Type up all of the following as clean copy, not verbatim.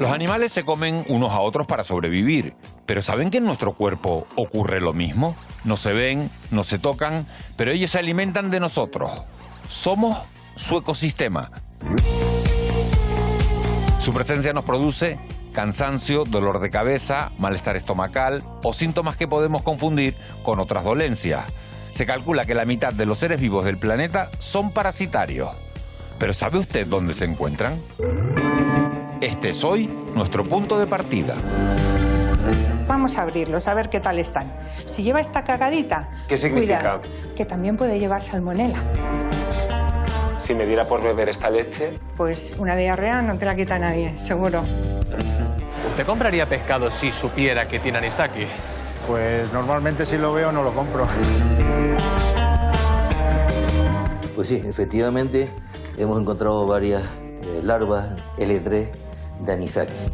Los animales se comen unos a otros para sobrevivir, pero ¿saben que en nuestro cuerpo ocurre lo mismo? No se ven, no se tocan, pero ellos se alimentan de nosotros. Somos su ecosistema. Su presencia nos produce cansancio, dolor de cabeza, malestar estomacal o síntomas que podemos confundir con otras dolencias. Se calcula que la mitad de los seres vivos del planeta son parasitarios. ¿Pero sabe usted dónde se encuentran? Este es hoy nuestro punto de partida. Vamos a abrirlos, a ver qué tal están. Si lleva esta cagadita, ¿qué significa? Cuidado, que también puede llevar salmonela. Si me diera por beber esta leche... Pues una diarrea no te la quita nadie, seguro. ¿Usted compraría pescado si supiera que tiene anisakis? Pues normalmente si lo veo no lo compro. Pues sí, efectivamente hemos encontrado varias larvas L3 de anisakis.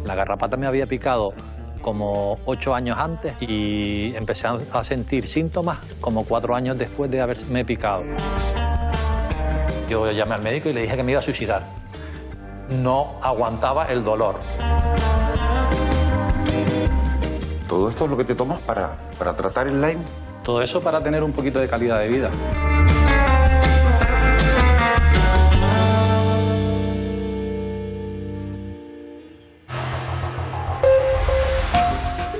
La garrapata me había picado como 8 años antes y empecé a sentir síntomas como 4 años después de haberme picado. Yo llamé al médico y le dije que me iba a suicidar. No aguantaba el dolor. ¿Todo esto es lo que te tomas para tratar el Lyme? Todo eso para tener un poquito de calidad de vida.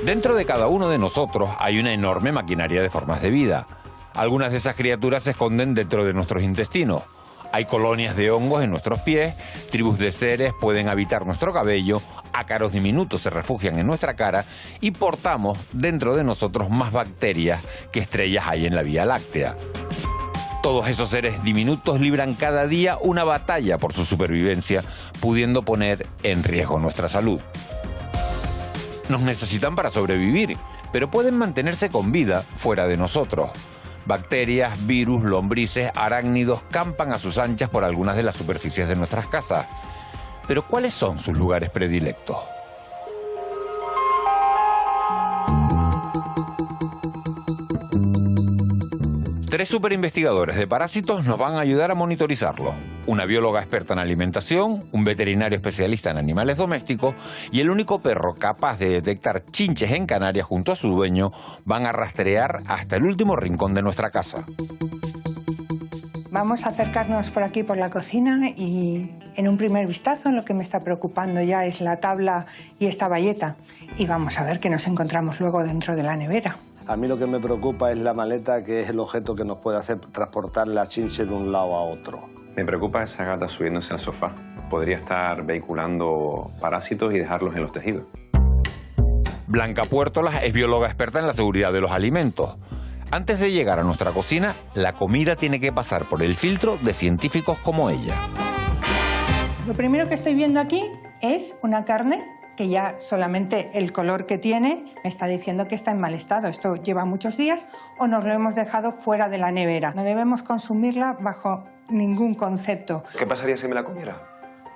Dentro de cada uno de nosotros hay una enorme maquinaria de formas de vida. Algunas de esas criaturas se esconden dentro de nuestros intestinos. Hay colonias de hongos en nuestros pies, tribus de seres pueden habitar nuestro cabello, ácaros diminutos se refugian en nuestra cara y portamos dentro de nosotros más bacterias que estrellas hay en la Vía Láctea. Todos esos seres diminutos libran cada día una batalla por su supervivencia, pudiendo poner en riesgo nuestra salud. Nos necesitan para sobrevivir, pero pueden mantenerse con vida fuera de nosotros. Bacterias, virus, lombrices, arácnidos campan a sus anchas por algunas de las superficies de nuestras casas. Pero ¿cuáles son sus lugares predilectos? Tres superinvestigadores de parásitos nos van a ayudar a monitorizarlo. Una bióloga experta en alimentación, un veterinario especialista en animales domésticos y el único perro capaz de detectar chinches en Canarias junto a su dueño van a rastrear hasta el último rincón de nuestra casa. Vamos a acercarnos por aquí por la cocina y en un primer vistazo lo que me está preocupando ya es la tabla y esta bayeta. Y vamos a ver qué nos encontramos luego dentro de la nevera. A mí lo que me preocupa es la maleta, que es el objeto que nos puede hacer transportar la chinche de un lado a otro. Me preocupa esa gata subiéndose al sofá. Podría estar vehiculando parásitos y dejarlos en los tejidos. Blanca Puertolas es bióloga experta en la seguridad de los alimentos. Antes de llegar a nuestra cocina, la comida tiene que pasar por el filtro de científicos como ella. Lo primero que estoy viendo aquí es una carne que ya solamente el color que tiene me está diciendo que está en mal estado. Esto lleva muchos días o nos lo hemos dejado fuera de la nevera. No debemos consumirla bajo ningún concepto. ¿Qué pasaría si me la comiera?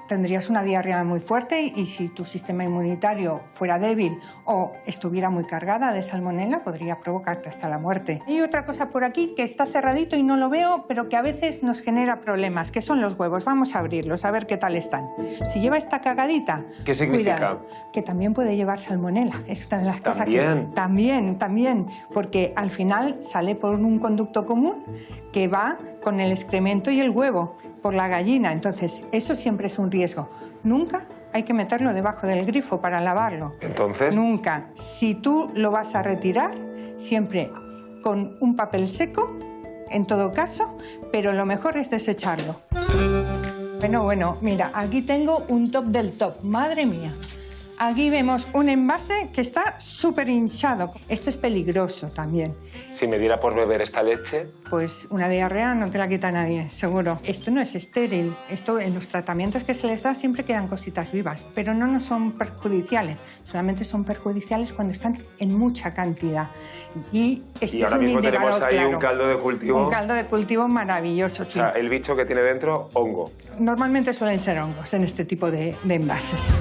Tendrías una diarrea muy fuerte y si tu sistema inmunitario fuera débil o estuviera muy cargada de salmonela, podría provocarte hasta la muerte. Hay otra cosa por aquí que está cerradito y no lo veo, pero que a veces nos genera problemas, que son los huevos. Vamos a abrirlos, a ver qué tal están. Si lleva esta cagadita, ¿qué significa? Cuidado, que también puede llevar salmonela. Es una de las cosas ¿También? que... También, porque al final sale por un conducto común que va con el excremento y el huevo por la gallina. Entonces, eso siempre es un riesgo. Nunca hay que meterlo debajo del grifo para lavarlo. ¿Entonces? Nunca. Si tú lo vas a retirar, siempre con un papel seco, en todo caso, pero lo mejor es desecharlo. Bueno, mira, aquí tengo un top del top. Madre mía. Aquí vemos un envase que está súper hinchado. Esto es peligroso también. Si me diera por beber esta leche... Pues una diarrea no te la quita nadie, seguro. Esto no es estéril. Esto en los tratamientos que se les da siempre quedan cositas vivas, pero no nos son perjudiciales. Solamente son perjudiciales cuando están en mucha cantidad. Y este y ahora es un mismo indicador, tenemos ahí claro. un caldo de cultivo. Un caldo de cultivo maravilloso, O sí. sea, el bicho que tiene dentro, hongo. Normalmente suelen ser hongos en este tipo de envases.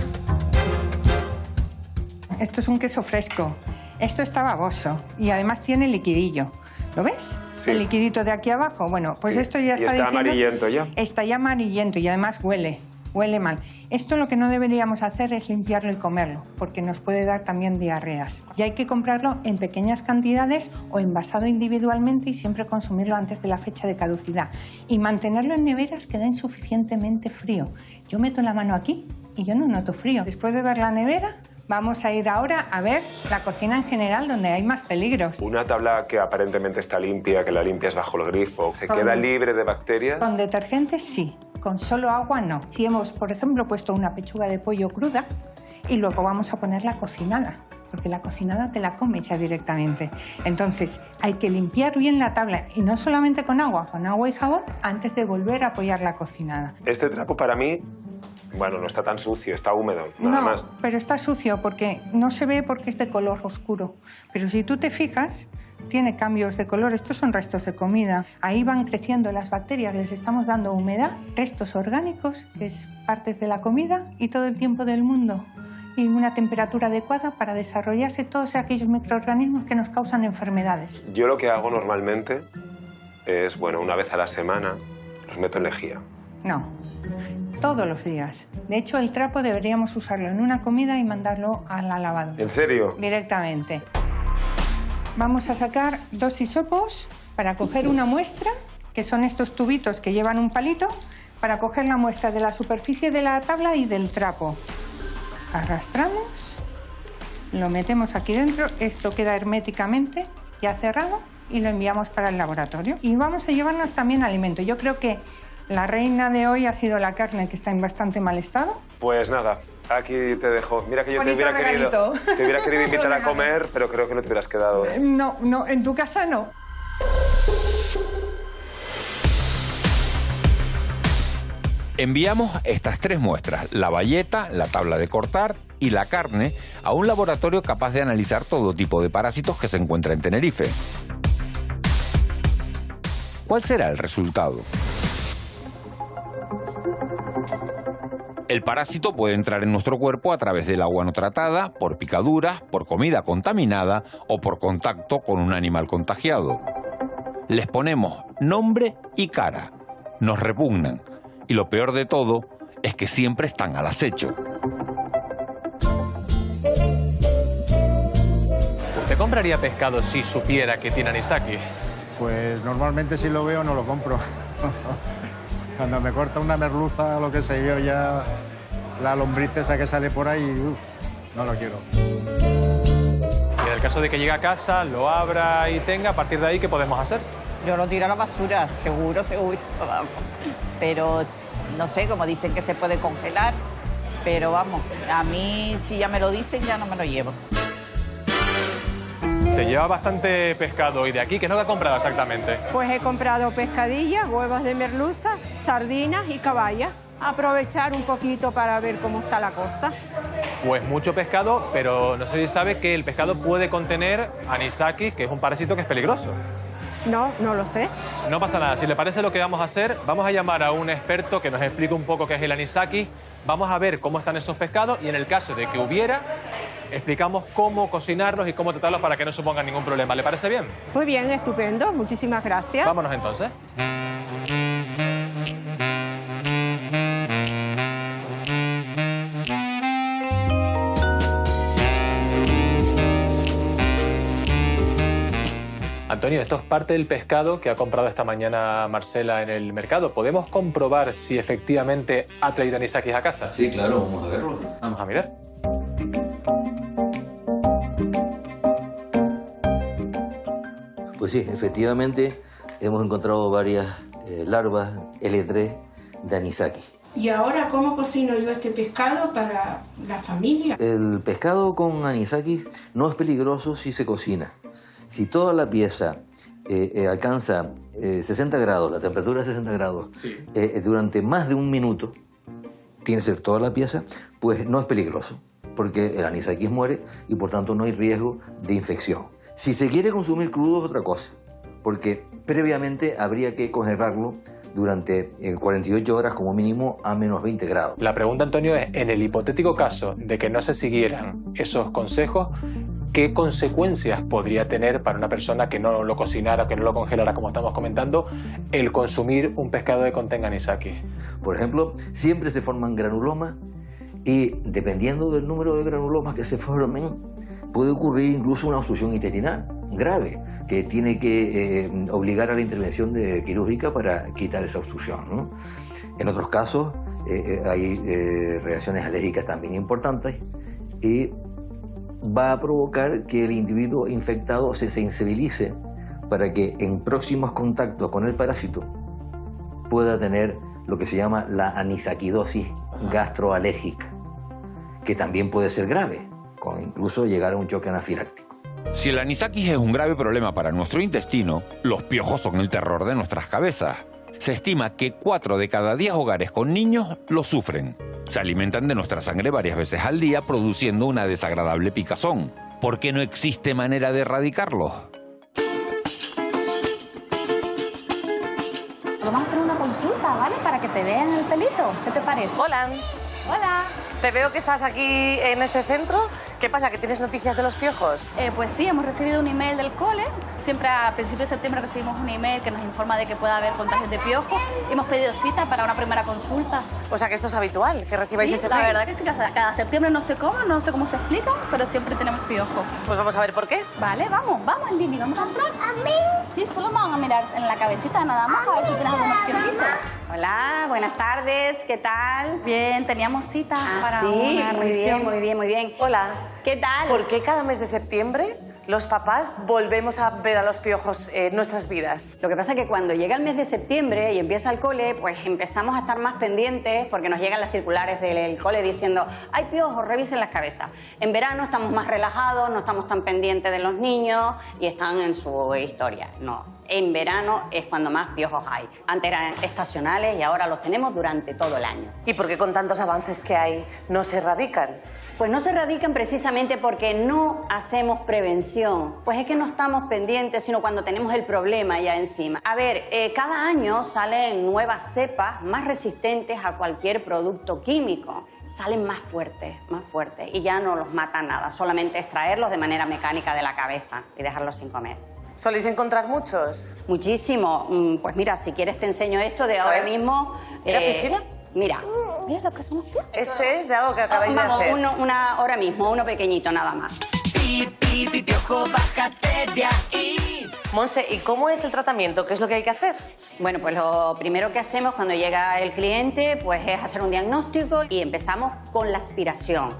Esto es un queso fresco. Esto está baboso y además tiene liquidillo. ¿Lo ves? Sí. El liquidito de aquí abajo. Bueno, pues Sí. esto ya Y está está diciendo... amarillento ya. Está ya amarillento y además huele. huele mal. Esto lo que no deberíamos hacer es limpiarlo y comerlo, porque nos puede dar también diarreas. Y hay que comprarlo en pequeñas cantidades o envasado individualmente y siempre consumirlo antes de la fecha de caducidad. Y mantenerlo en neveras que den suficientemente frío. Yo meto la mano aquí y yo no noto frío. Después de ver la nevera, vamos a ir ahora a ver la cocina en general, donde hay más peligros. Una tabla que aparentemente está limpia, que la limpias bajo el grifo, ¿se queda libre de bacterias? Con detergentes sí, con solo agua no. Si hemos, por ejemplo, puesto una pechuga de pollo cruda y luego vamos a ponerla cocinada, porque la cocinada te la comes ya directamente. Entonces, hay que limpiar bien la tabla, y no solamente con agua y jabón, antes de volver a apoyar la cocinada. Este trapo para mí, bueno, no está tan sucio, está húmedo, nada más. No, pero está sucio porque no se ve porque es de color oscuro. Pero si tú te fijas, tiene cambios de color. Estos son restos de comida. Ahí van creciendo las bacterias, les estamos dando humedad, restos orgánicos, que es parte de la comida, y todo el tiempo del mundo. Y una temperatura adecuada para desarrollarse todos aquellos microorganismos que nos causan enfermedades. Yo lo que hago normalmente es, bueno, una vez a la semana los meto en lejía. No, todos los días. De hecho, el trapo deberíamos usarlo en una comida y mandarlo a la lavadora. ¿En serio? Directamente. Vamos a sacar 2 hisopos para coger una muestra, que son estos tubitos que llevan un palito, para coger la muestra de la superficie de la tabla y del trapo. Arrastramos, lo metemos aquí dentro, esto queda herméticamente ya cerrado y lo enviamos para el laboratorio. Y vamos a llevarnos también alimento. Yo creo que la reina de hoy ha sido la carne, que está en bastante mal estado. Pues nada, aquí te dejo. Mira que yo te hubiera querido invitar a comer, pero creo que no te hubieras quedado. No, no, en tu casa no. Enviamos estas 3 muestras, la bayeta, la tabla de cortar y la carne, a un laboratorio capaz de analizar todo tipo de parásitos que se encuentra en Tenerife. ¿Cuál será el resultado? El parásito puede entrar en nuestro cuerpo a través del agua no tratada, por picaduras, por comida contaminada o por contacto con un animal contagiado. Les ponemos nombre y cara. Nos repugnan. Y lo peor de todo es que siempre están al acecho. ¿Usted compraría pescado si supiera que tiene anisakis? Pues normalmente si lo veo no lo compro. Cuando me corta una merluza o lo que sé yo, ya la lombriz esa que sale por ahí, no lo quiero. Y en el caso de que llegue a casa, lo abra y tenga, a partir de ahí, ¿qué podemos hacer? Yo lo tiro a la basura, seguro, seguro. Vamos. Pero, no sé, como dicen que se puede congelar, pero vamos, a mí si ya me lo dicen, ya no me lo llevo. Se lleva bastante pescado hoy de aquí. ¿Qué es lo que ha comprado exactamente? Pues he comprado pescadillas, huevos de merluza, sardinas y caballa. Aprovechar un poquito para ver cómo está la cosa. Pues mucho pescado, pero no sé si sabe que el pescado puede contener anisakis, que es un parásito que es peligroso. No, no lo sé. No pasa nada. Si le parece lo que vamos a hacer, vamos a llamar a un experto que nos explique un poco qué es el anisakis. Vamos a ver cómo están esos pescados y en el caso de que hubiera, explicamos cómo cocinarlos y cómo tratarlos para que no supongan ningún problema. ¿Le parece bien? Muy bien, estupendo. Muchísimas gracias. Vámonos entonces. Antonio, esto es parte del pescado que ha comprado esta mañana Marcela en el mercado. ¿Podemos comprobar si efectivamente ha traído anisakis a casa? Sí, claro, vamos a verlo. Vamos a mirar. Pues sí, efectivamente hemos encontrado varias larvas L3 de anisakis. ¿Y ahora cómo cocino yo este pescado para la familia? El pescado con anisakis no es peligroso si se cocina. Si toda la pieza alcanza 60 grados, la temperatura de 60 grados, sí, durante más de un minuto, tiene que ser toda la pieza, pues no es peligroso, porque el anisakis muere y por tanto no hay riesgo de infección. Si se quiere consumir crudo es otra cosa, porque previamente habría que congelarlo durante 48 horas como mínimo a menos 20 grados. La pregunta, Antonio, es, en el hipotético caso de que no se siguieran esos consejos, ¿qué consecuencias podría tener para una persona que no lo cocinara, que no lo congelara, como estamos comentando, el consumir un pescado que contenga anisakis? Por ejemplo, siempre se forman granulomas y dependiendo del número de granulomas que se formen, puede ocurrir incluso una obstrucción intestinal grave que tiene que obligar a la intervención quirúrgica para quitar esa obstrucción, ¿no? En otros casos hay reacciones alérgicas también importantes y va a provocar que el individuo infectado se sensibilice para que en próximos contactos con el parásito pueda tener lo que se llama la anisakidosis gastroalérgica, que también puede ser grave, con incluso llegar a un choque anafiláctico. Si el anisakis es un grave problema para nuestro intestino, los piojos son el terror de nuestras cabezas. Se estima que 4 de cada 10 hogares con niños lo sufren. Se alimentan de nuestra sangre varias veces al día, produciendo una desagradable picazón. ¿Por qué no existe manera de erradicarlos? Vamos a hacer una consulta, ¿vale? Para que te vean el pelito. ¿Qué te parece? Hola. Hola. Te veo que estás aquí en este centro. ¿Qué pasa, que tienes noticias de los piojos? Pues sí, hemos recibido un email del cole. Siempre a principios de septiembre recibimos un email que nos informa de que puede haber contagios de piojos. Hemos pedido cita para una primera consulta. O sea, que esto es habitual, que recibáis Sí, ese la mail. verdad que sí, cada septiembre no sé cómo se explica, pero siempre tenemos piojos. Pues vamos a ver por qué. Vale, vamos, Lili, vamos a entrar. ¿A mí? Sí, solo vamos a mirar en la cabecita nada más, a ver si tienes algunos piojitos. Hola, buenas tardes, ¿qué tal? Bien, teníamos cita para sí, una muy revisión. bien, muy bien, muy bien. Hola. ¿Qué tal? ¿Por qué cada mes de septiembre los papás volvemos a ver a los piojos en nuestras vidas? Lo que pasa es que cuando llega el mes de septiembre y empieza el cole, pues empezamos a estar más pendientes porque nos llegan las circulares del cole diciendo hay piojos, revisen las cabezas. En verano estamos más relajados, no estamos tan pendientes de los niños y están en su historia. No, en verano es cuando más piojos hay. Antes eran estacionales y ahora los tenemos durante todo el año. ¿Y por qué con tantos avances que hay no se erradican? Pues no se erradican precisamente porque no hacemos prevención. Pues es que no estamos pendientes, sino cuando tenemos el problema ya encima. A ver, cada año salen nuevas cepas más resistentes a cualquier producto químico. Salen más fuertes, y ya no los mata nada. Solamente extraerlos de manera mecánica de la cabeza y dejarlos sin comer. ¿Soléis encontrar muchos? Muchísimo. Pues mira, si quieres te enseño esto de ahora mismo. ¿Mira, Priscila? Mira. Mira lo que son los piojos. Este es de algo que acabáis de hacer. Ahora mismo, uno pequeñito nada más. Piojo, bájate de ahí. Monse, ¿y cómo es el tratamiento? ¿Qué es lo que hay que hacer? Bueno, pues lo primero que hacemos cuando llega el cliente pues es hacer un diagnóstico y empezamos con la aspiración.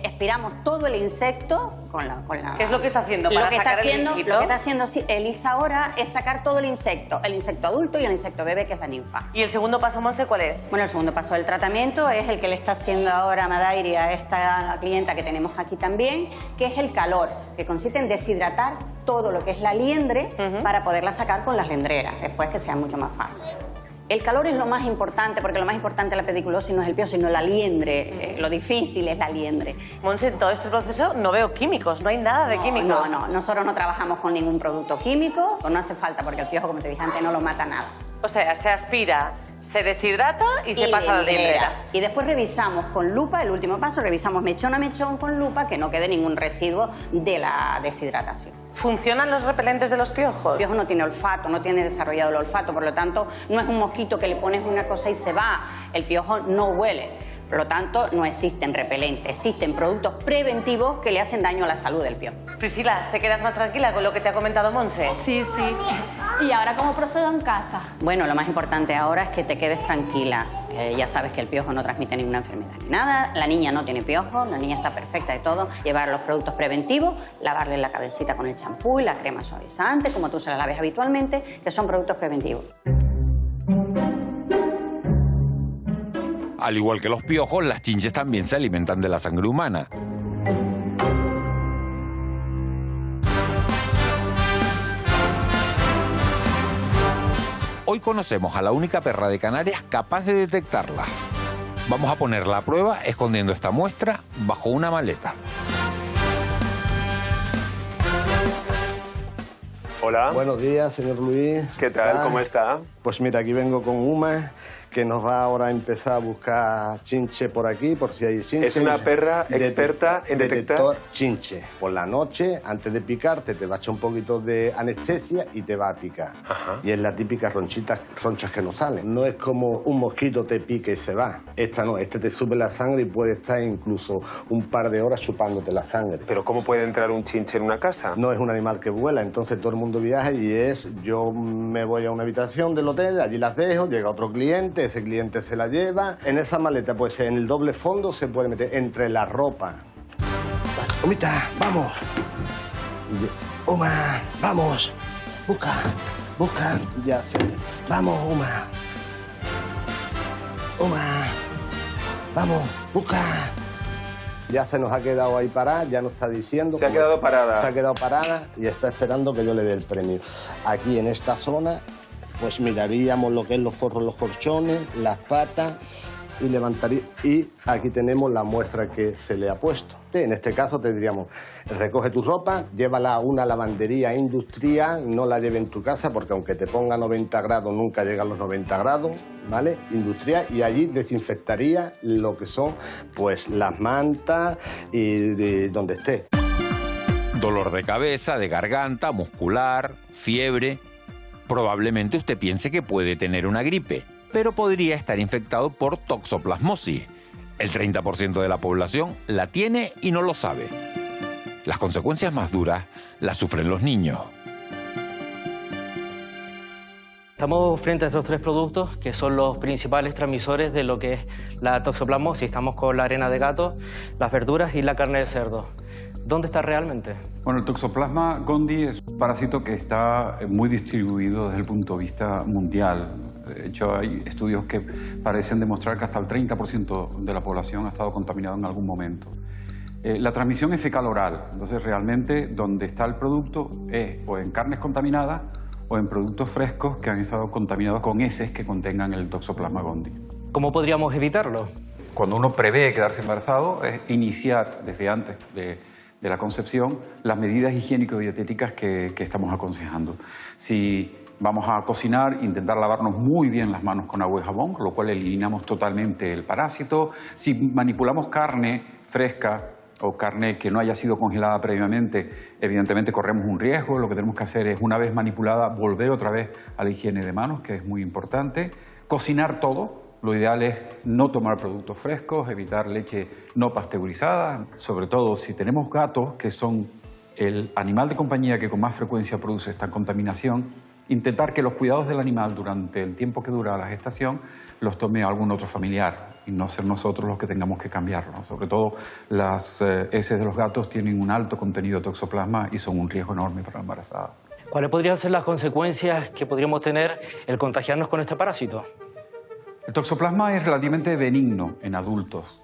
Aspiramos todo el insecto con la... ¿Qué es lo que está haciendo para sacar el bichito? Lo que está haciendo Elisa ahora es sacar todo el insecto adulto y el insecto bebé, que es la ninfa. ¿Y el segundo paso, Monse, cuál es? Bueno, el segundo paso del tratamiento es el que le está haciendo ahora Madairi a esta clienta que tenemos aquí también, que es el calor, que consiste en deshidratar todo lo que es la liendre para poderla sacar con las liendreras, después que sea mucho más fácil. El calor es lo más importante, porque lo más importante de la pediculosis no es el piojo, sino la liendre. Lo difícil es la liendre. Monse, en todo este proceso no veo químicos, no hay nada de químicos. No, nosotros no trabajamos con ningún producto químico, no hace falta, porque el piojo, como te dije antes, no lo mata nada. O sea, se aspira, se deshidrata y se pasa a la liendrera. Y después revisamos con lupa, el último paso, revisamos mechón a mechón con lupa, que no quede ningún residuo de la deshidratación. ¿Funcionan los repelentes de los piojos? El piojo no tiene olfato, no tiene desarrollado el olfato, por lo tanto, no es un mosquito que le pones una cosa y se va. El piojo no huele. Por lo tanto, no existen repelentes, existen productos preventivos que le hacen daño a la salud del piojo. Priscila, ¿te quedas más tranquila con lo que te ha comentado Monse? Sí. ¿Y ahora cómo procedo en casa? Bueno, lo más importante ahora es que te quedes tranquila. Ya sabes que el piojo no transmite ninguna enfermedad ni nada. La niña no tiene piojo, la niña está perfecta y todo. Llevar los productos preventivos, lavarle la cabecita con el champú y la crema suavizante, como tú se la laves habitualmente, que son productos preventivos. Al igual que los piojos, las chinches también se alimentan de la sangre humana. Hoy conocemos a la única perra de Canarias capaz de detectarla. Vamos a ponerla a prueba escondiendo esta muestra bajo una maleta. Hola. Buenos días, señor Luis. ¿Qué tal? ¿Cómo está? Pues mira, aquí vengo con Uma, que nos va ahora a empezar a buscar chinche por aquí, por si hay chinche. Es una perra experta en detectar chinche. Por la noche, antes de picarte, te va a echar un poquito de anestesia y te va a picar. Ajá. Y es la típica ronchas que no salen. No es como un mosquito te pique y se va. Esta no, este te sube la sangre y puede estar incluso un par de horas chupándote la sangre. ¿Pero cómo puede entrar un chinche en una casa? No es un animal que vuela, entonces todo el mundo viaja y yo me voy a una habitación del hotel, allí las dejo, llega otro cliente, ese cliente se la lleva. En esa maleta, pues en el doble fondo se puede meter entre la ropa. Vale, Humita, vamos. Uma, vamos. Busca, ya se... Vamos, Uma. Vamos, busca. Ya se nos ha quedado ahí parada, ya nos está diciendo... Se ha quedado parada. Se ha quedado parada y está esperando que yo le dé el premio. Aquí en esta zona, pues miraríamos lo que es los forros, los corchones, las patas y levantaría... Y aquí tenemos la muestra que se le ha puesto. En este caso te diríamos, recoge tu ropa, llévala a una lavandería industrial, no la lleve en tu casa porque aunque te ponga 90 grados nunca llega a los 90 grados, ¿vale? Industrial, y allí desinfectaría lo que son pues las mantas y donde esté. Dolor de cabeza, de garganta, muscular, fiebre. Probablemente usted piense que puede tener una gripe, pero podría estar infectado por toxoplasmosis. El 30% de la población la tiene y no lo sabe. Las consecuencias más duras las sufren los niños. Estamos frente a estos tres productos que son los principales transmisores de lo que es la toxoplasmosis. Estamos con la arena de gato, las verduras y la carne de cerdo. ¿Dónde está realmente? Bueno, el Toxoplasma gondii es un parásito que está muy distribuido desde el punto de vista mundial. De hecho, hay estudios que parecen demostrar que hasta el 30% de la población ha estado contaminado en algún momento. La transmisión es fecal-oral, entonces realmente donde está el producto es o en carnes contaminadas o en productos frescos que han estado contaminados con heces que contengan el Toxoplasma gondii. ¿Cómo podríamos evitarlo? Cuando uno prevé quedarse embarazado es iniciar desde antes de la concepción las medidas higiénico-dietéticas que estamos aconsejando. Si vamos a cocinar, intentar lavarnos muy bien las manos con agua y jabón, con lo cual eliminamos totalmente el parásito. Si manipulamos carne fresca o carne que no haya sido congelada previamente, evidentemente corremos un riesgo. Lo que tenemos que hacer es, una vez manipulada, volver otra vez a la higiene de manos, que es muy importante. Cocinar todo. Lo ideal es no tomar productos frescos, evitar leche no pasteurizada, sobre todo si tenemos gatos, que son el animal de compañía que con más frecuencia produce esta contaminación, intentar que los cuidados del animal durante el tiempo que dura la gestación los tome algún otro familiar y no ser nosotros los que tengamos que cambiarlo. Sobre todo las heces de los gatos tienen un alto contenido de toxoplasma y son un riesgo enorme para la embarazada. ¿Cuáles podrían ser las consecuencias que podríamos tener el contagiarnos con este parásito? El toxoplasma es relativamente benigno en adultos.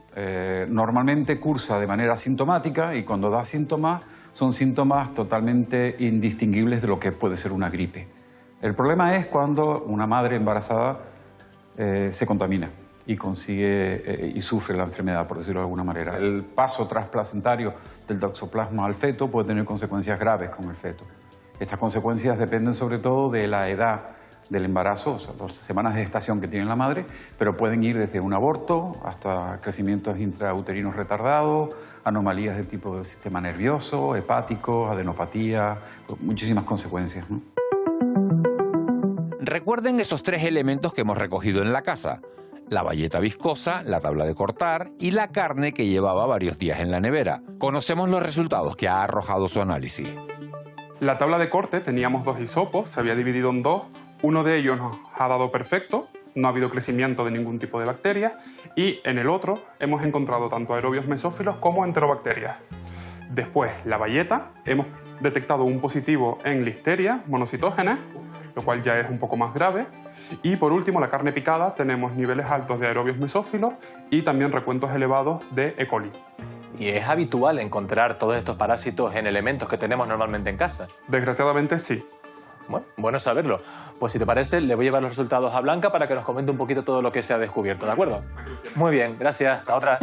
Normalmente cursa de manera asintomática y cuando da síntomas son síntomas totalmente indistinguibles de lo que puede ser una gripe. El problema es cuando una madre embarazada se contamina y consigue y sufre la enfermedad, por decirlo de alguna manera. El paso transplacentario del toxoplasma al feto puede tener consecuencias graves con el feto. Estas consecuencias dependen sobre todo de la edad del embarazo, o sea, las semanas de gestación que tiene la madre, pero pueden ir desde un aborto hasta crecimientos intrauterinos retardados, anomalías de tipo del sistema nervioso, hepático, adenopatía, muchísimas consecuencias, ¿no? Recuerden esos tres elementos que hemos recogido en la casa: la bayeta viscosa, la tabla de cortar y la carne que llevaba varios días en la nevera. Conocemos los resultados que ha arrojado su análisis. La tabla de corte teníamos 2 hisopos, se había dividido en 2. Uno de ellos nos ha dado perfecto, no ha habido crecimiento de ningún tipo de bacteria, y en el otro hemos encontrado tanto aerobios mesófilos como enterobacterias. Después, la bayeta, hemos detectado un positivo en Listeria monocitógenes, lo cual ya es un poco más grave. Y por último, la carne picada, tenemos niveles altos de aerobios mesófilos y también recuentos elevados de E. coli. ¿Y es habitual encontrar todos estos parásitos en elementos que tenemos normalmente en casa? Desgraciadamente sí. Bueno saberlo. Pues si te parece, le voy a llevar los resultados a Blanca para que nos comente un poquito todo lo que se ha descubierto, ¿de acuerdo? Muy bien, gracias. La otra.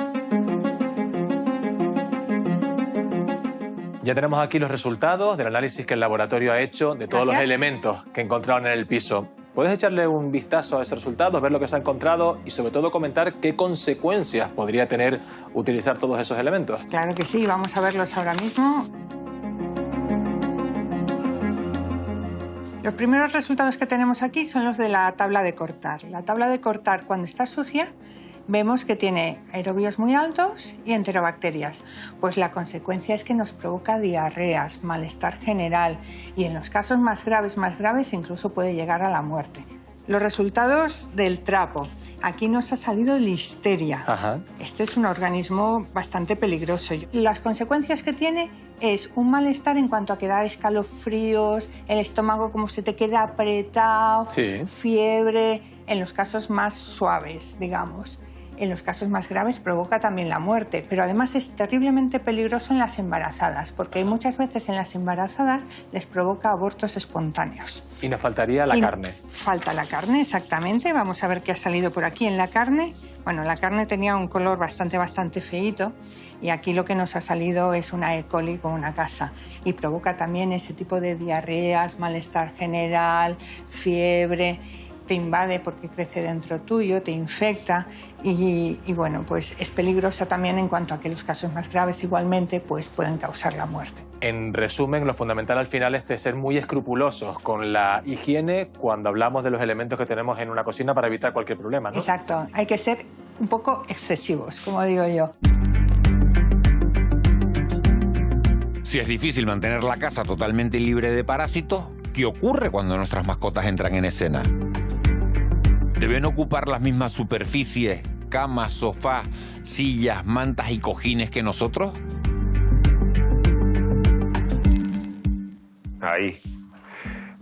Ya tenemos aquí los resultados del análisis que el laboratorio ha hecho de todos los elementos que encontraron en el piso. ¿Puedes echarle un vistazo a esos resultados, ver lo que se ha encontrado y sobre todo comentar qué consecuencias podría tener utilizar todos esos elementos? Claro que sí, vamos a verlos ahora mismo. Los primeros resultados que tenemos aquí son los de la tabla de cortar. La tabla de cortar, cuando está sucia, vemos que tiene aerobios muy altos y enterobacterias. Pues la consecuencia es que nos provoca diarreas, malestar general y en los casos más graves incluso puede llegar a la muerte. Los resultados del trapo. Aquí nos ha salido listeria. Ajá. Este es un organismo bastante peligroso. Las consecuencias que tiene es un malestar en cuanto a que da escalofríos, el estómago como se te queda apretado, sí, fiebre, en los casos más suaves, digamos. En los casos más graves provoca también la muerte, pero además es terriblemente peligroso en las embarazadas, porque muchas veces en las embarazadas les provoca abortos espontáneos. Y nos faltaría la carne. Falta la carne, exactamente. Vamos a ver qué ha salido por aquí en la carne. Bueno, la carne tenía un color bastante feíto y aquí lo que nos ha salido es una E. coli con una casa y provoca también ese tipo de diarreas, malestar general, fiebre. Te invade porque crece dentro tuyo, te infecta y bueno, pues es peligrosa también en cuanto a que los casos más graves igualmente pues pueden causar la muerte. En resumen, lo fundamental al final es de ser muy escrupulosos con la higiene cuando hablamos de los elementos que tenemos en una cocina para evitar cualquier problema, ¿no? Exacto, hay que ser un poco excesivos, como digo yo. Si es difícil mantener la casa totalmente libre de parásitos, ¿qué ocurre cuando nuestras mascotas entran en escena? ¿Deben ocupar las mismas superficies, camas, sofás, sillas, mantas y cojines que nosotros? Ahí.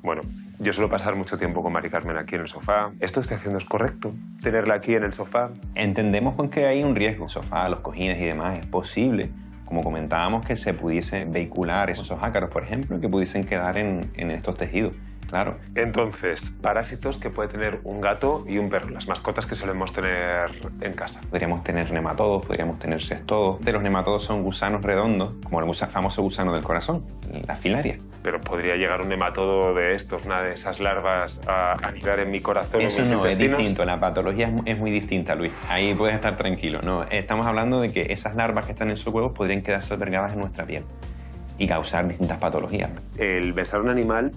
Bueno, yo suelo pasar mucho tiempo con Mari Carmen aquí en el sofá. ¿Esto que estoy haciendo es correcto? ¿Tenerla aquí en el sofá? Entendemos con que hay un riesgo. El sofá, los cojines y demás, es posible, como comentábamos, que se pudiese vehicular esos ácaros, por ejemplo, que pudiesen quedar en estos tejidos. Claro. Entonces, parásitos que puede tener un gato y un perro, las mascotas que solemos tener en casa. Podríamos tener nematodos, podríamos tener cestodos. De los nematodos son gusanos redondos, como el famoso gusano del corazón, la filaria. Pero podría llegar un nematodo de estos, una de esas larvas, a anidar en mi corazón. Eso en mis no, intestinos. es distinto. La patología es muy distinta, Luis. Ahí puedes estar tranquilo. No, estamos hablando de que esas larvas que están en sus huevos podrían quedarse albergadas en nuestra piel y causar distintas patologías. El besar a un animal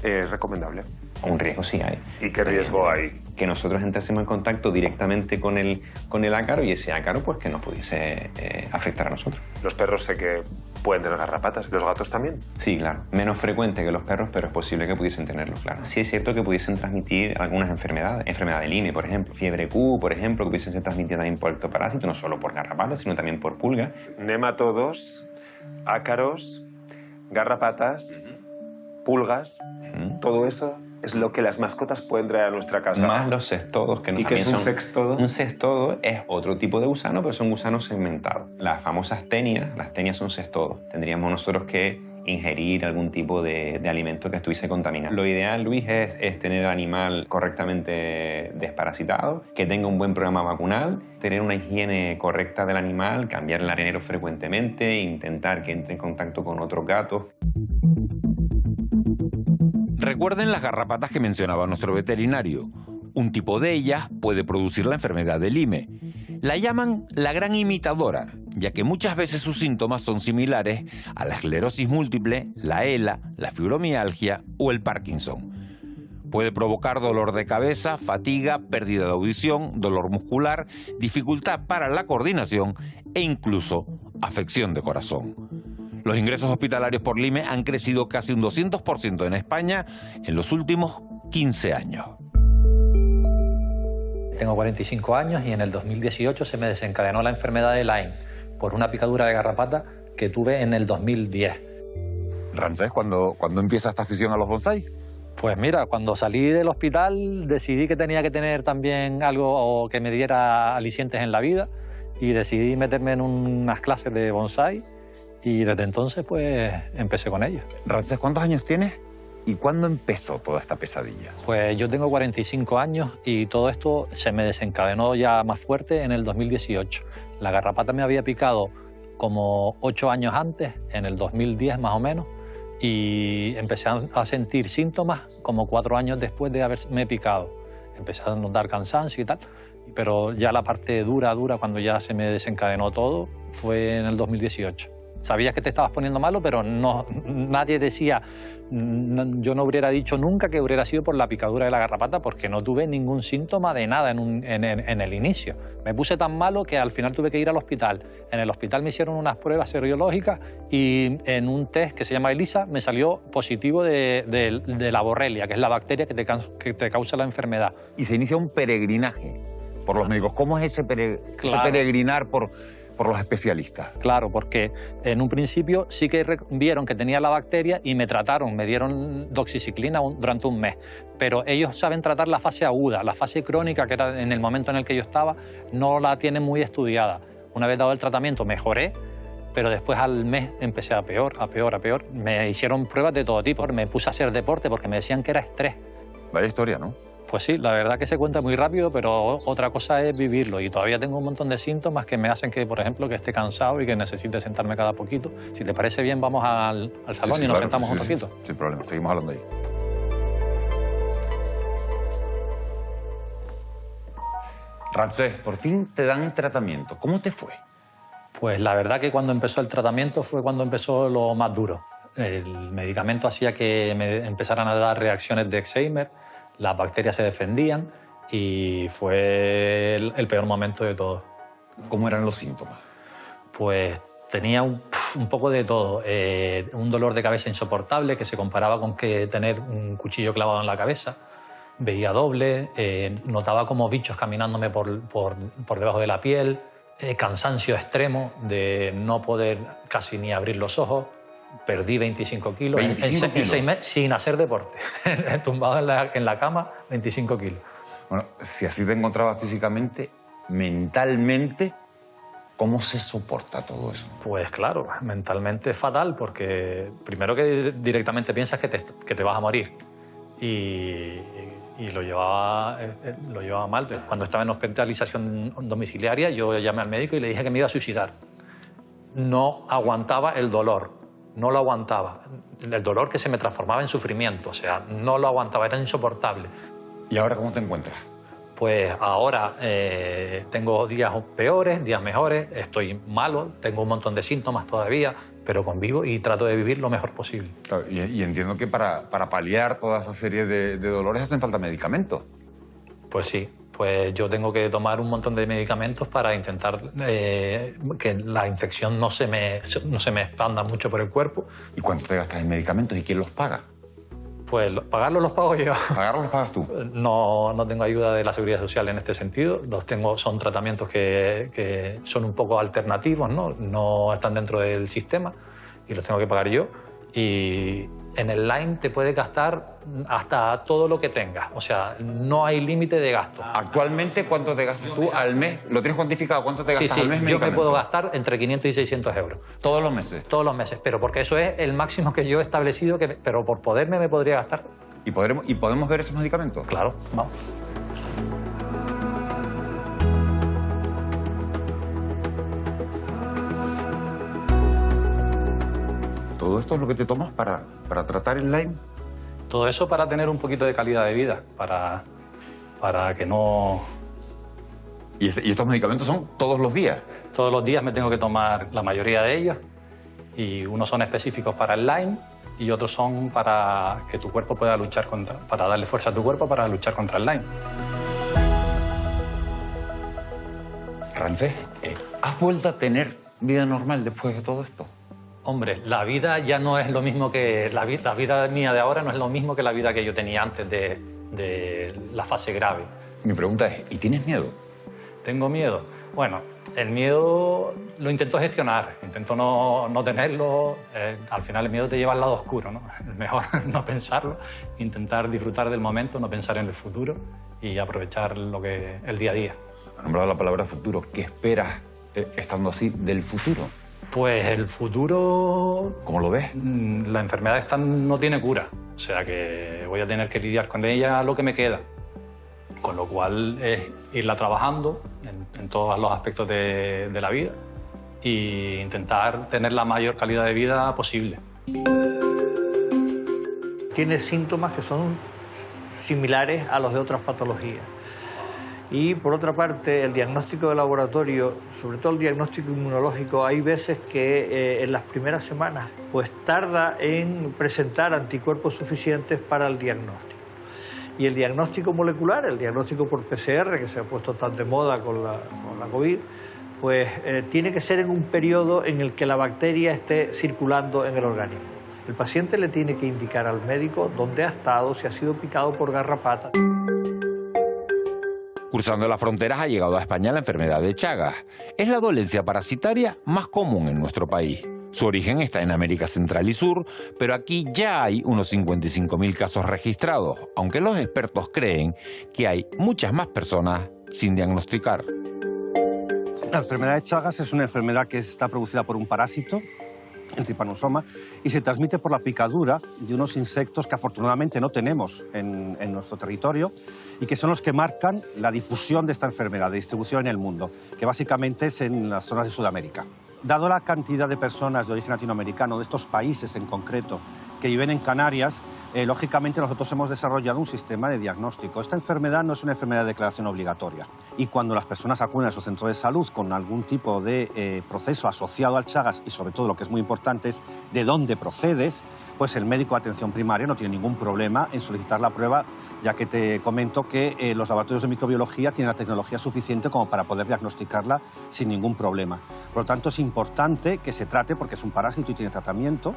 es recomendable. Un riesgo sí hay. ¿Y qué riesgo hay? Que nosotros entrásemos en contacto directamente con el ácaro y ese ácaro pues que nos pudiese afectar a nosotros. Los perros sé que pueden tener garrapatas, ¿los gatos también? Sí, claro. Menos frecuente que los perros, pero es posible que pudiesen tenerlo, claro. Sí es cierto que pudiesen transmitir algunas enfermedades. Enfermedad de Lyme, por ejemplo. Fiebre Q, por ejemplo, que pudiesen ser transmitidas también por ectoparásito, no solo por garrapatas, sino también por pulga. Nematodos, ácaros, garrapatas, pulgas, todo eso es lo que las mascotas pueden traer a nuestra casa. Más los cestodos, que no ¿Y qué es un sextodo? Un cestodo es otro tipo de gusano, pero son gusanos segmentados. Las famosas tenias, las tenias son cestodos. Tendríamos nosotros que ingerir algún tipo de alimento que estuviese contaminado. Lo ideal, Luis, es tener el animal correctamente desparasitado, que tenga un buen programa vacunal, tener una higiene correcta del animal, cambiar el arenero frecuentemente, intentar que entre en contacto con otros gatos. Recuerden las garrapatas que mencionaba nuestro veterinario. Un tipo de ellas puede producir la enfermedad de Lyme. La llaman la gran imitadora, ya que muchas veces sus síntomas son similares a la esclerosis múltiple, la ELA, la fibromialgia o el Parkinson. Puede provocar dolor de cabeza, fatiga, pérdida de audición, dolor muscular, dificultad para la coordinación e incluso afección de corazón. Los ingresos hospitalarios por Lyme han crecido casi un 200% en España en los últimos 15 años. Tengo 45 años y en el 2018 se me desencadenó la enfermedad de Lyme por una picadura de garrapata que tuve en el 2010. Ramsés, ¿cuándo empieza esta afición a los bonsái? Pues mira, cuando salí del hospital decidí que tenía que tener también algo que me diera alicientes en la vida y decidí meterme en unas clases de bonsái. Y desde entonces, pues, empecé con ello. Ramsés, ¿cuántos años tienes? ¿Y cuándo empezó toda esta pesadilla? Pues yo tengo 45 años y todo esto se me desencadenó ya más fuerte en el 2018. La garrapata me había picado como 8 años antes, en el 2010 más o menos, y empecé a sentir síntomas como 4 años después de haberme picado. Empecé a notar cansancio y tal, pero ya la parte dura, cuando ya se me desencadenó todo, fue en el 2018. Sabías que te estabas poniendo malo, pero nadie decía, yo no hubiera dicho nunca que hubiera sido por la picadura de la garrapata, porque no tuve ningún síntoma de nada en el inicio. Me puse tan malo que al final tuve que ir al hospital. En el hospital me hicieron unas pruebas serológicas y en un test que se llama ELISA me salió positivo de la borrelia, que es la bacteria que te causa la enfermedad. Y se inicia un peregrinaje por los médicos. ¿Cómo es ese peregrinar por los especialistas? Claro, porque en un principio sí que vieron que tenía la bacteria y me trataron, me dieron doxiciclina durante un mes. Pero ellos saben tratar la fase aguda, la fase crónica, que era en el momento en el que yo estaba, no la tienen muy estudiada. Una vez dado el tratamiento mejoré, pero después al mes empecé a peor. Me hicieron pruebas de todo tipo, me puse a hacer deporte porque me decían que era estrés. Vaya historia, ¿no? Pues sí, la verdad que se cuenta muy rápido, pero otra cosa es vivirlo. Y todavía tengo un montón de síntomas que me hacen que, por ejemplo, que esté cansado y que necesite sentarme cada poquito. Si te parece bien, vamos al salón y nos sentamos un poquito. Sin problema, seguimos hablando ahí. Ramsés, por fin te dan tratamiento. ¿Cómo te fue? Pues la verdad que cuando empezó el tratamiento fue cuando empezó lo más duro. El medicamento hacía que me empezaran a dar reacciones de Alzheimer, las bacterias se defendían y fue el peor momento de todo. ¿Cómo eran los síntomas? Pues tenía un poco de todo. Un dolor de cabeza insoportable que se comparaba con que tener un cuchillo clavado en la cabeza. Veía doble, notaba como bichos caminándome por debajo de la piel, cansancio extremo de no poder casi ni abrir los ojos. Perdí 25 kilos, en 6 meses sin hacer deporte. Tumbado en la cama, 25 kilos. Bueno, si así te encontrabas físicamente, mentalmente, ¿cómo se soporta todo eso? Pues claro, mentalmente es fatal porque primero que directamente piensas que te vas a morir. Y lo llevaba mal. Cuando estaba en hospitalización domiciliaria, yo llamé al médico y le dije que me iba a suicidar. No aguantaba el dolor. No lo aguantaba. El dolor que se me transformaba en sufrimiento, o sea, no lo aguantaba, era insoportable. ¿Y ahora cómo te encuentras? Pues ahora tengo días peores, días mejores, estoy malo, tengo un montón de síntomas todavía, pero convivo y trato de vivir lo mejor posible. Claro, y entiendo que para paliar toda esa serie de dolores hacen falta medicamentos. Pues sí. Pues yo tengo que tomar un montón de medicamentos para intentar que la infección no se me expanda mucho por el cuerpo. ¿Y cuánto te gastas en medicamentos y quién los paga? Pues pagarlos los pago yo. ¿Pagarlos los pagas tú? No tengo ayuda de la Seguridad Social en este sentido. Son tratamientos que son un poco alternativos, no están dentro del sistema y los tengo que pagar yo. Y en el Lyme te puedes gastar hasta todo lo que tengas. O sea, no hay límite de gasto. ¿Actualmente cuánto te gastas tú al mes? ¿Lo tienes cuantificado? ¿Cuánto te gastas al mes? Yo me puedo gastar entre 500 y 600 euros. ¿Todos los meses? Todos los meses, pero porque eso es el máximo que yo he establecido, pero por poderme me podría gastar. ¿Y podemos ver esos medicamentos? Claro, vamos. ¿Todo esto es lo que te tomas para tratar el Lyme? Todo eso para tener un poquito de calidad de vida, para que no... ¿Y estos medicamentos son todos los días? Todos los días me tengo que tomar la mayoría de ellos, y unos son específicos para el Lyme y otros son para que tu cuerpo pueda luchar para darle fuerza a tu cuerpo para luchar contra el Lyme. Ramsés, ¿has vuelto a tener vida normal después de todo esto? Hombre, la vida ya no es lo mismo que... La vida mía de ahora no es lo mismo que la vida que yo tenía antes de la fase grave. Mi pregunta es, ¿y tienes miedo? ¿Tengo miedo? Bueno, el miedo lo intento gestionar, intento no tenerlo. Al final el miedo te lleva al lado oscuro, ¿no? Es mejor no pensarlo, intentar disfrutar del momento, no pensar en el futuro y aprovechar el día a día. Has nombrado la palabra futuro. ¿Qué esperas, estando así, del futuro? Pues el futuro... ¿Cómo lo ves? La enfermedad esta no tiene cura, o sea que voy a tener que lidiar con ella lo que me queda. Con lo cual es irla trabajando en todos los aspectos de la vida e intentar tener la mayor calidad de vida posible. tiene síntomas que son similares a los de otras patologías. Y por otra parte, el diagnóstico de laboratorio, sobre todo el diagnóstico inmunológico, hay veces que en las primeras semanas pues tarda en presentar anticuerpos suficientes para el diagnóstico. Y el diagnóstico molecular, el diagnóstico por PCR, que se ha puesto tan de moda con la COVID, pues tiene que ser en un periodo en el que la bacteria esté circulando en el organismo. El paciente le tiene que indicar al médico dónde ha estado, si ha sido picado por garrapatas. Cruzando las fronteras ha llegado a España la enfermedad de Chagas. Es la dolencia parasitaria más común en nuestro país. Su origen está en América Central y Sur, pero aquí ya hay unos 55.000 casos registrados, aunque los expertos creen que hay muchas más personas sin diagnosticar. La enfermedad de Chagas es una enfermedad que está producida por un parásito, el Trypanosoma, y se transmite por la picadura de unos insectos que afortunadamente no tenemos en nuestro territorio y que son los que marcan la difusión de esta enfermedad, de distribución en el mundo, que básicamente es en las zonas de Sudamérica. Dado la cantidad de personas de origen latinoamericano, de estos países en concreto, que viven en Canarias, lógicamente nosotros hemos desarrollado un sistema de diagnóstico. Esta enfermedad no es una enfermedad de declaración obligatoria y cuando las personas acuden a su centro de salud con algún tipo de proceso asociado al Chagas y sobre todo lo que es muy importante es de dónde procedes, pues el médico de atención primaria no tiene ningún problema en solicitar la prueba, ya que te comento que los laboratorios de microbiología tienen la tecnología suficiente como para poder diagnosticarla sin ningún problema. Por lo tanto, es importante que se trate porque es un parásito y tiene tratamiento,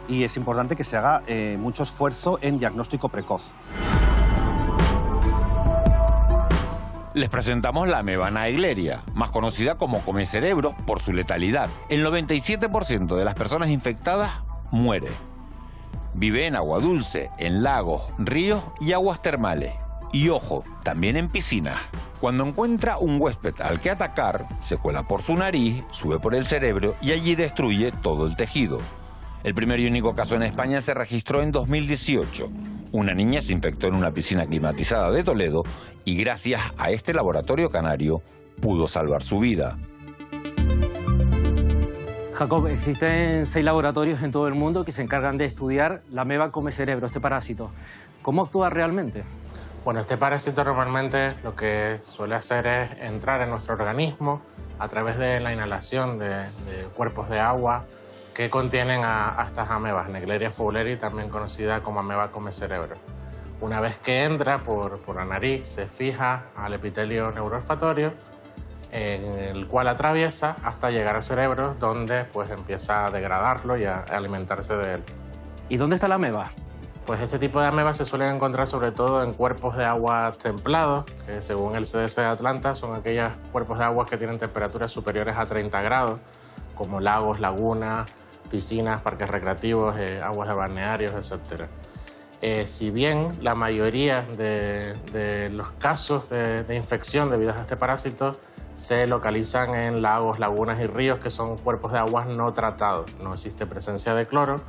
y es importante que se haga mucho esfuerzo en diagnóstico precoz. Les presentamos la ameba naegleria, más conocida como comecerebros por su letalidad. El 97% de las personas infectadas muere. Vive en agua dulce, en lagos, ríos y aguas termales. Y ojo, también en piscinas. Cuando encuentra un huésped al que atacar, se cuela por su nariz, sube por el cerebro y allí destruye todo el tejido. El primer y único caso en España se registró en 2018. Una niña se infectó en una piscina climatizada de Toledo y gracias a este laboratorio canario pudo salvar su vida. Jacob, existen 6 laboratorios en todo el mundo que se encargan de estudiar la ameba comecerebro, este parásito. ¿Cómo actúa realmente? Bueno, este parásito normalmente lo que suele hacer es entrar en nuestro organismo a través de la inhalación de cuerpos de agua que contienen a estas amebas, Naegleria fowleri, también conocida como ameba comecerebro. Una vez que entra por la nariz, se fija al epitelio neuroolfatorio, en el cual atraviesa hasta llegar al cerebro, donde pues empieza a degradarlo y a alimentarse de él. ¿Y dónde está la ameba? Pues este tipo de amebas se suelen encontrar sobre todo en cuerpos de agua templados, que según el CDC de Atlanta son aquellos cuerpos de agua que tienen temperaturas superiores a 30 grados, como lagos, lagunas, piscinas, parques recreativos, aguas de balnearios, etc. Si bien la mayoría de los casos de infección debido a este parásito se localizan en lagos, lagunas y ríos, que son cuerpos de aguas no tratados. No existe presencia de cloro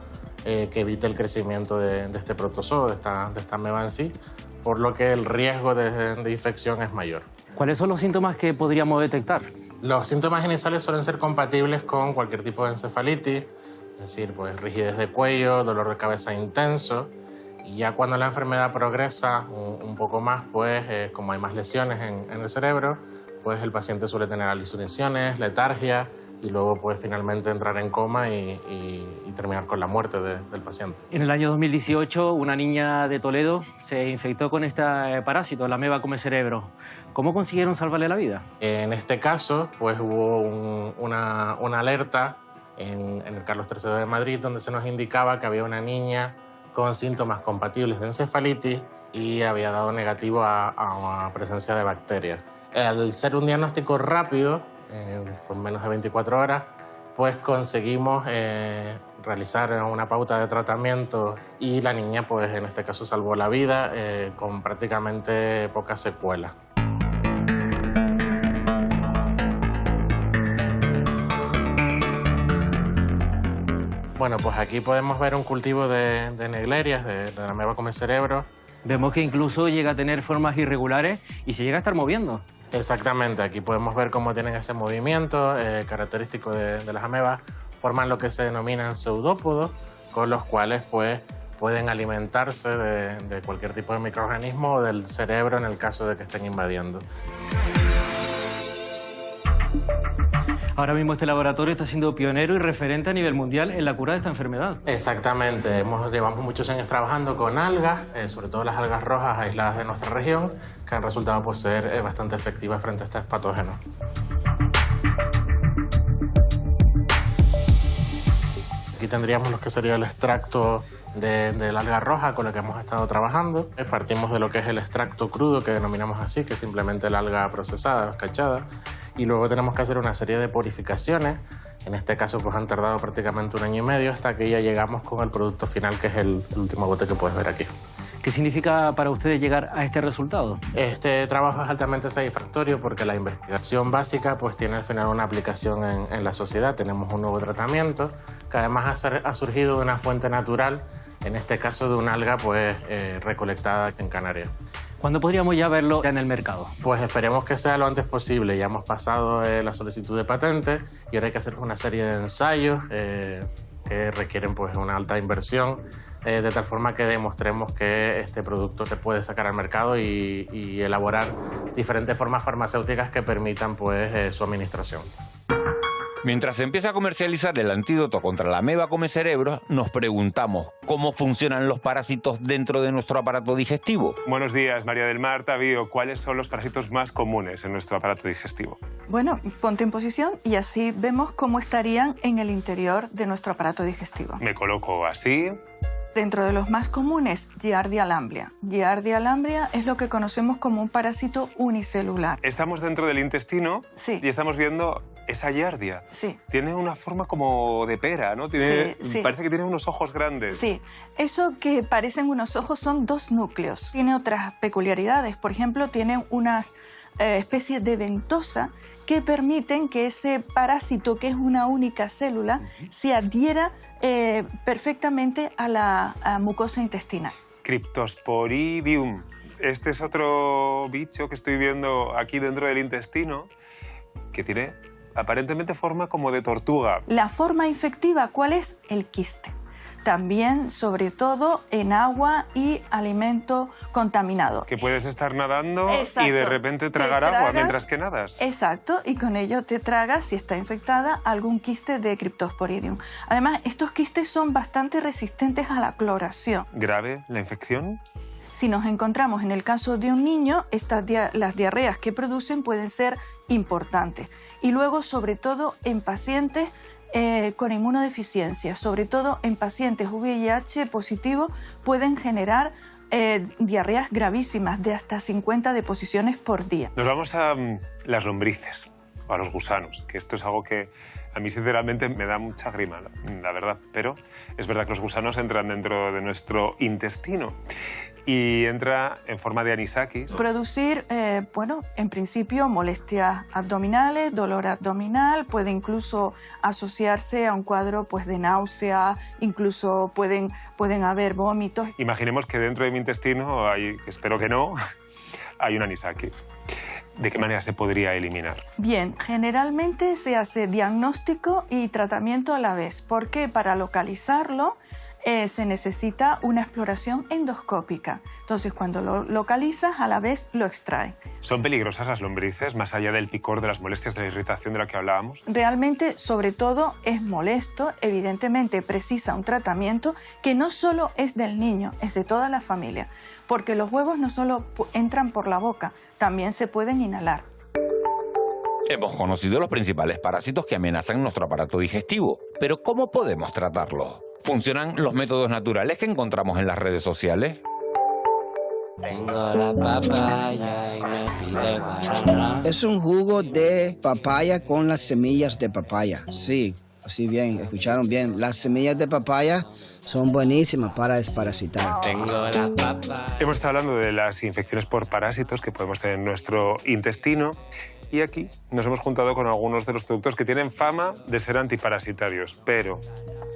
que evite el crecimiento de este protozoo, de esta ameba en sí, por lo que el riesgo de infección es mayor. ¿Cuáles son los síntomas que podríamos detectar? Los síntomas iniciales suelen ser compatibles con cualquier tipo de encefalitis, es decir, pues rigidez de cuello, dolor de cabeza intenso, y ya cuando la enfermedad progresa un poco más, pues como hay más lesiones en el cerebro, pues el paciente suele tener alucinaciones, letargia y luego pues finalmente entrar en coma y terminar con la muerte del paciente. En el año 2018 una niña de Toledo se infectó con este parásito, la ameba comecerebro. ¿Cómo consiguieron salvarle la vida? En este caso pues hubo una alerta en el Carlos III de Madrid donde se nos indicaba que había una niña con síntomas compatibles de encefalitis y había dado negativo a presencia de bacterias. Al ser un diagnóstico rápido, en menos de 24 horas, pues conseguimos realizar una pauta de tratamiento y la niña, pues en este caso, salvó la vida con prácticamente pocas secuelas. Bueno, pues aquí podemos ver un cultivo de Naeglerias, de la ameba comecerebro. Vemos que incluso llega a tener formas irregulares y se llega a estar moviendo. Exactamente, aquí podemos ver cómo tienen ese movimiento característico de las amebas. Forman lo que se denominan pseudópodos, con los cuales pues pueden alimentarse de cualquier tipo de microorganismo o del cerebro en el caso de que estén invadiendo. Ahora mismo este laboratorio está siendo pionero y referente a nivel mundial en la cura de esta enfermedad. Exactamente, llevamos muchos años trabajando con algas, sobre todo las algas rojas aisladas de nuestra región, que han resultado pues, ser bastante efectivas frente a estos patógenos. Aquí tendríamos lo que sería el extracto del alga roja con la que hemos estado trabajando. Partimos de lo que es el extracto crudo, que denominamos así, que es simplemente el alga procesada, escachada. Y luego tenemos que hacer una serie de purificaciones. En este caso pues han tardado prácticamente 1 año y medio hasta que ya llegamos con el producto final, que es el último bote que puedes ver aquí. ¿Qué significa para ustedes llegar a este resultado? Este trabajo es altamente satisfactorio porque la investigación básica pues tiene al final una aplicación en la sociedad. Tenemos un nuevo tratamiento que además ha surgido de una fuente natural, en este caso de una alga pues, recolectada en Canarias. ¿Cuándo podríamos ya verlo en el mercado? Pues esperemos que sea lo antes posible. Ya hemos pasado la solicitud de patente y ahora hay que hacer una serie de ensayos que requieren pues, una alta inversión, de tal forma que demostremos que este producto se puede sacar al mercado y elaborar diferentes formas farmacéuticas que permitan pues, su administración. Mientras se empieza a comercializar el antídoto contra la ameba come cerebros, nos preguntamos cómo funcionan los parásitos dentro de nuestro aparato digestivo. Buenos días, María del Mar, Tavío. ¿Cuáles son los parásitos más comunes en nuestro aparato digestivo? Bueno, ponte en posición y así vemos cómo estarían en el interior de nuestro aparato digestivo. Me coloco así. Dentro de los más comunes, Giardia lamblia. Giardia lamblia es lo que conocemos como un parásito unicelular. Estamos dentro del intestino y estamos viendo esa Giardia. Sí. Tiene una forma como de pera, ¿no? Parece que tiene unos ojos grandes. Sí. Eso que parecen unos ojos son 2 núcleos. Tiene otras peculiaridades. Por ejemplo, tiene unas especies de ventosa que permiten que ese parásito, que es una única célula, se adhiera perfectamente a la mucosa intestinal. Cryptosporidium. Este es otro bicho que estoy viendo aquí dentro del intestino, que tiene aparentemente forma como de tortuga. La forma infectiva, ¿cuál es? El quiste. También, sobre todo, en agua y alimento contaminado. Que puedes estar nadando Exacto. y de repente tragar agua mientras que nadas. Exacto, y con ello te tragas, si está infectada, algún quiste de Cryptosporidium. Además, estos quistes son bastante resistentes a la cloración. ¿Grave la infección? Si nos encontramos en el caso de un niño, las diarreas que producen pueden ser importantes. Y luego, sobre todo, en pacientes con inmunodeficiencia, sobre todo en pacientes VIH positivo, pueden generar diarreas gravísimas de hasta 50 deposiciones por día. Nos vamos a las lombrices, o a los gusanos, que esto es algo que a mí sinceramente me da mucha grima, la verdad. Pero es verdad que los gusanos entran dentro de nuestro intestino y entra en forma de anisakis. Producir, bueno, en principio molestias abdominales, dolor abdominal, puede incluso asociarse a un cuadro pues, de náusea, incluso pueden haber vómitos. Imaginemos que dentro de mi intestino, espero que no, hay un anisakis. ¿De qué manera se podría eliminar? Bien, generalmente se hace diagnóstico y tratamiento a la vez, porque para localizarlo se necesita una exploración endoscópica. Entonces, cuando lo localizas, a la vez lo extraes. ¿Son peligrosas las lombrices, más allá del picor, de las molestias, de la irritación de la que hablábamos? Realmente, sobre todo, es molesto. Evidentemente, precisa un tratamiento que no solo es del niño, es de toda la familia. Porque los huevos no solo entran por la boca, también se pueden inhalar. Hemos conocido los principales parásitos que amenazan nuestro aparato digestivo, pero ¿cómo podemos tratarlos? ¿Funcionan los métodos naturales que encontramos en las redes sociales? Tengo la papaya y me pide guaraná. Es un jugo de papaya con las semillas de papaya. Sí, así bien, escucharon bien. Las semillas de papaya son buenísimas para desparasitar. Tengo la papaya. Hemos estado hablando de las infecciones por parásitos que podemos tener en nuestro intestino. Y aquí nos hemos juntado con algunos de los productos que tienen fama de ser antiparasitarios, pero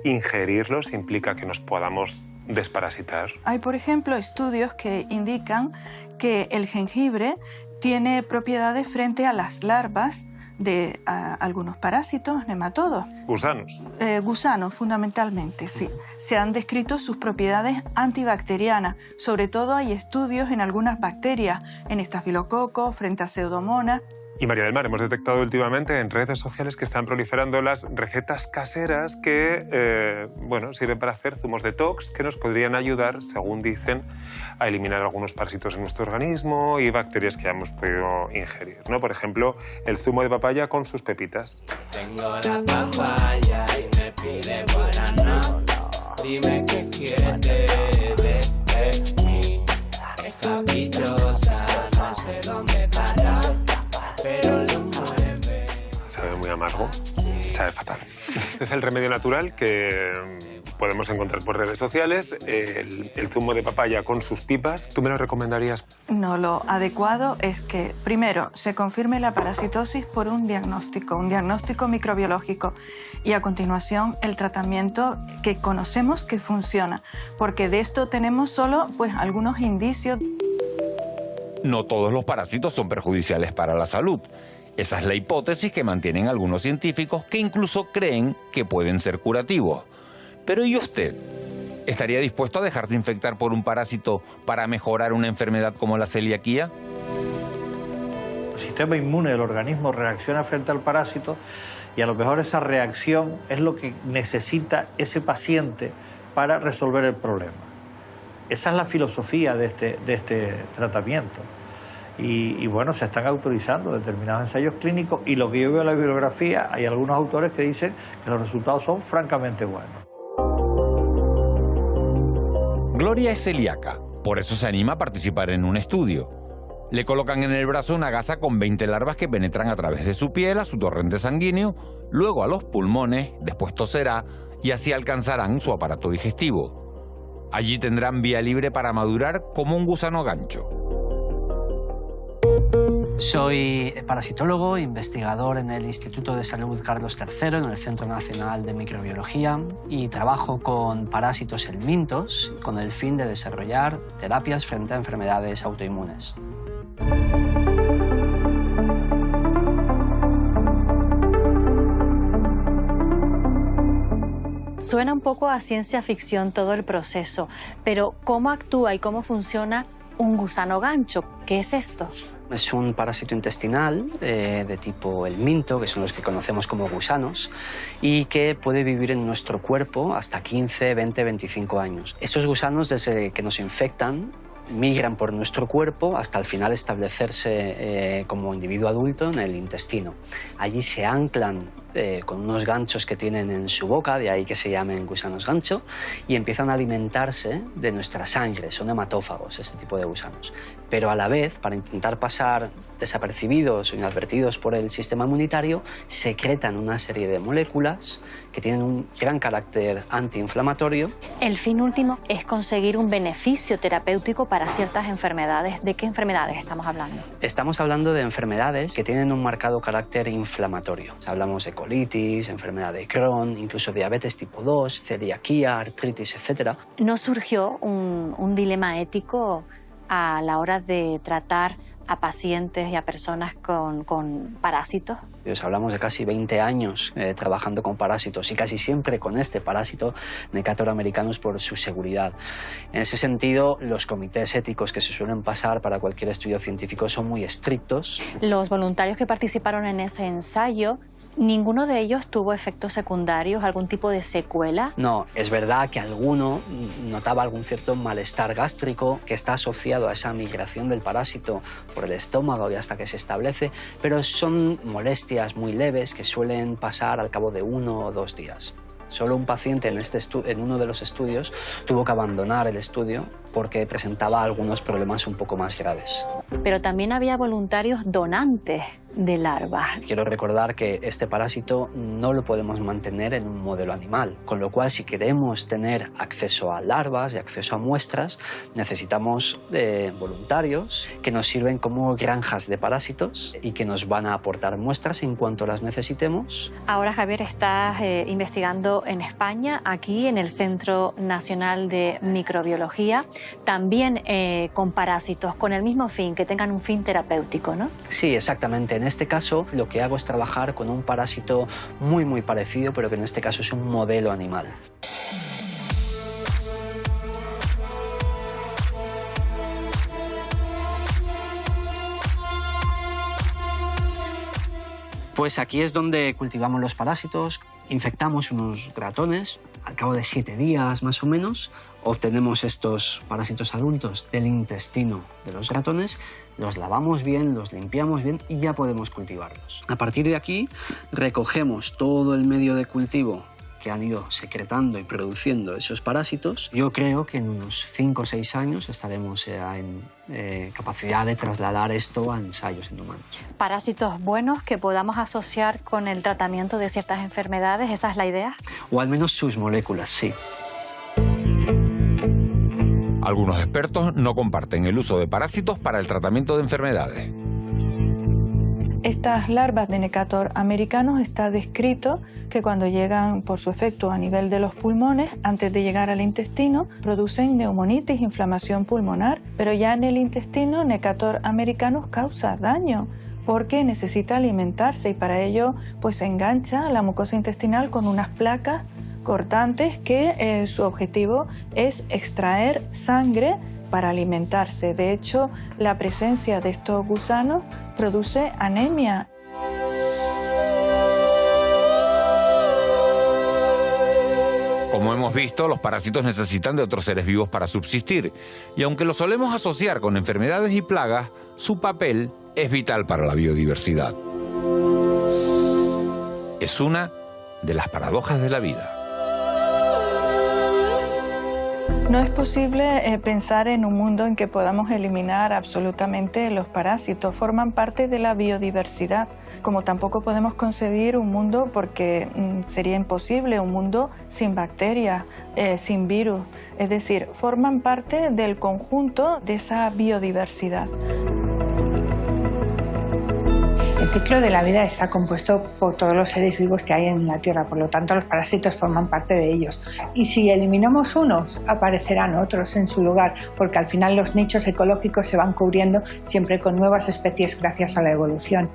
ingerirlos implica que nos podamos desparasitar. Hay, por ejemplo, estudios que indican que el jengibre tiene propiedades frente a las larvas de algunos parásitos, nematodos. Gusanos. Gusanos, fundamentalmente, sí. Se han descrito sus propiedades antibacterianas. Sobre todo hay estudios en algunas bacterias, en estafilococo, frente a Pseudomonas. Y María del Mar, hemos detectado últimamente en redes sociales que están proliferando las recetas caseras que bueno, sirven para hacer zumos detox que nos podrían ayudar, según dicen, a eliminar algunos parásitos en nuestro organismo y bacterias que hayamos podido ingerir, ¿no? Por ejemplo, el zumo de papaya con sus pepitas. Tengo la papaya y me pide guaraná. Dime qué quieres de mí. Es caprichosa, no sé dónde parar. Pero lo mueve. Sabe muy amargo, sabe fatal. Es el remedio natural que podemos encontrar por redes sociales, el zumo de papaya con sus pipas. ¿Tú me lo recomendarías? No, lo adecuado es que, primero, se confirme la parasitosis por un diagnóstico microbiológico, y a continuación el tratamiento que conocemos que funciona, porque de esto tenemos solo pues, algunos indicios. No todos los parásitos son perjudiciales para la salud. Esa es la hipótesis que mantienen algunos científicos que incluso creen que pueden ser curativos. Pero ¿y usted? ¿Estaría dispuesto a dejarse infectar por un parásito para mejorar una enfermedad como la celiaquía? El sistema inmune del organismo reacciona frente al parásito y a lo mejor esa reacción es lo que necesita ese paciente para resolver el problema. Esa es la filosofía de este tratamiento. Y bueno, se están autorizando determinados ensayos clínicos y lo que yo veo en la bibliografía, hay algunos autores que dicen que los resultados son francamente buenos. Gloria es celíaca, por eso se anima a participar en un estudio. Le colocan en el brazo una gasa con 20 larvas que penetran a través de su piel a su torrente sanguíneo, luego a los pulmones, después toserá y así alcanzarán su aparato digestivo. Allí tendrán vía libre para madurar como un gusano gancho. Soy parasitólogo, investigador en el Instituto de Salud Carlos III, en el Centro Nacional de Microbiología, y trabajo con parásitos helmintos con el fin de desarrollar terapias frente a enfermedades autoinmunes. Suena un poco a ciencia ficción todo el proceso, pero ¿cómo actúa y cómo funciona un gusano gancho? ¿Qué es esto? Es un parásito intestinal de tipo helminto, que son los que conocemos como gusanos, y que puede vivir en nuestro cuerpo hasta 15, 20, 25 años. Estos gusanos, desde que nos infectan, migran por nuestro cuerpo hasta al final establecerse como individuo adulto en el intestino. Allí se anclan con unos ganchos que tienen en su boca, de ahí que se llamen gusanos gancho, y empiezan a alimentarse de nuestra sangre. Son hematófagos este tipo de gusanos. Pero a la vez, para intentar pasar desapercibidos o inadvertidos por el sistema inmunitario, secretan una serie de moléculas que tienen un gran carácter antiinflamatorio. El fin último es conseguir un beneficio terapéutico para ciertas enfermedades. ¿De qué enfermedades estamos hablando? Estamos hablando de enfermedades que tienen un marcado carácter inflamatorio. Hablamos de colitis, enfermedad de Crohn, incluso diabetes tipo 2, celiaquía, artritis, etc. ¿No surgió un dilema ético a la hora de tratar a pacientes y a personas con parásitos? Pues hablamos de casi 20 años trabajando con parásitos y casi siempre con este parásito, Necator americanus, por su seguridad. En ese sentido, los comités éticos que se suelen pasar para cualquier estudio científico son muy estrictos. Los voluntarios que participaron en ese ensayo, ¿ninguno de ellos tuvo efectos secundarios, algún tipo de secuela? No, es verdad que alguno notaba algún cierto malestar gástrico que está asociado a esa migración del parásito por el estómago y hasta que se establece, pero son molestias muy leves que suelen pasar al cabo de 1 o 2 días. Solo un paciente en uno de los estudios tuvo que abandonar el estudio porque presentaba algunos problemas un poco más graves. Pero también había voluntarios donantes de larvas. Quiero recordar que este parásito no lo podemos mantener en un modelo animal, con lo cual si queremos tener acceso a larvas y acceso a muestras, necesitamos voluntarios que nos sirven como granjas de parásitos y que nos van a aportar muestras en cuanto las necesitemos. Ahora, Javier, estás investigando en España, aquí en el Centro Nacional de Microbiología. también con parásitos, con el mismo fin, que tengan un fin terapéutico, ¿no? Sí, exactamente. En este caso, lo que hago es trabajar con un parásito muy parecido, pero que en este caso es un modelo animal. Pues aquí es donde cultivamos los parásitos, infectamos unos ratones, al cabo de 7 días más o menos, obtenemos estos parásitos adultos del intestino de los ratones, los lavamos bien, los limpiamos bien y ya podemos cultivarlos. A partir de aquí recogemos todo el medio de cultivo que han ido secretando y produciendo esos parásitos. Yo creo que en unos 5 o 6 años estaremos en capacidad de trasladar esto a ensayos en humanos. Parásitos buenos que podamos asociar con el tratamiento de ciertas enfermedades, ¿esa es la idea? O al menos sus moléculas, sí. Algunos expertos no comparten el uso de parásitos para el tratamiento de enfermedades. Estas larvas de Necator americanos está descrito que cuando llegan por su efecto a nivel de los pulmones, antes de llegar al intestino, producen neumonitis, inflamación pulmonar, pero ya en el intestino Necator americanos causa daño porque necesita alimentarse y para ello pues se engancha la mucosa intestinal con unas placas cortantes que su objetivo es extraer sangre para alimentarse. De hecho, la presencia de estos gusanos produce anemia. Como hemos visto, los parásitos necesitan de otros seres vivos para subsistir, y aunque los solemos asociar con enfermedades y plagas, su papel es vital para la biodiversidad. Es una de las paradojas de la vida. No es posible pensar en un mundo en que podamos eliminar absolutamente los parásitos. Forman parte de la biodiversidad, como tampoco podemos concebir un mundo, porque sería imposible, un mundo sin bacterias, sin virus. Es decir, forman parte del conjunto de esa biodiversidad. El ciclo de la vida está compuesto por todos los seres vivos que hay en la Tierra, por lo tanto los parásitos forman parte de ellos. Y si eliminamos unos, aparecerán otros en su lugar, porque al final los nichos ecológicos se van cubriendo siempre con nuevas especies gracias a la evolución.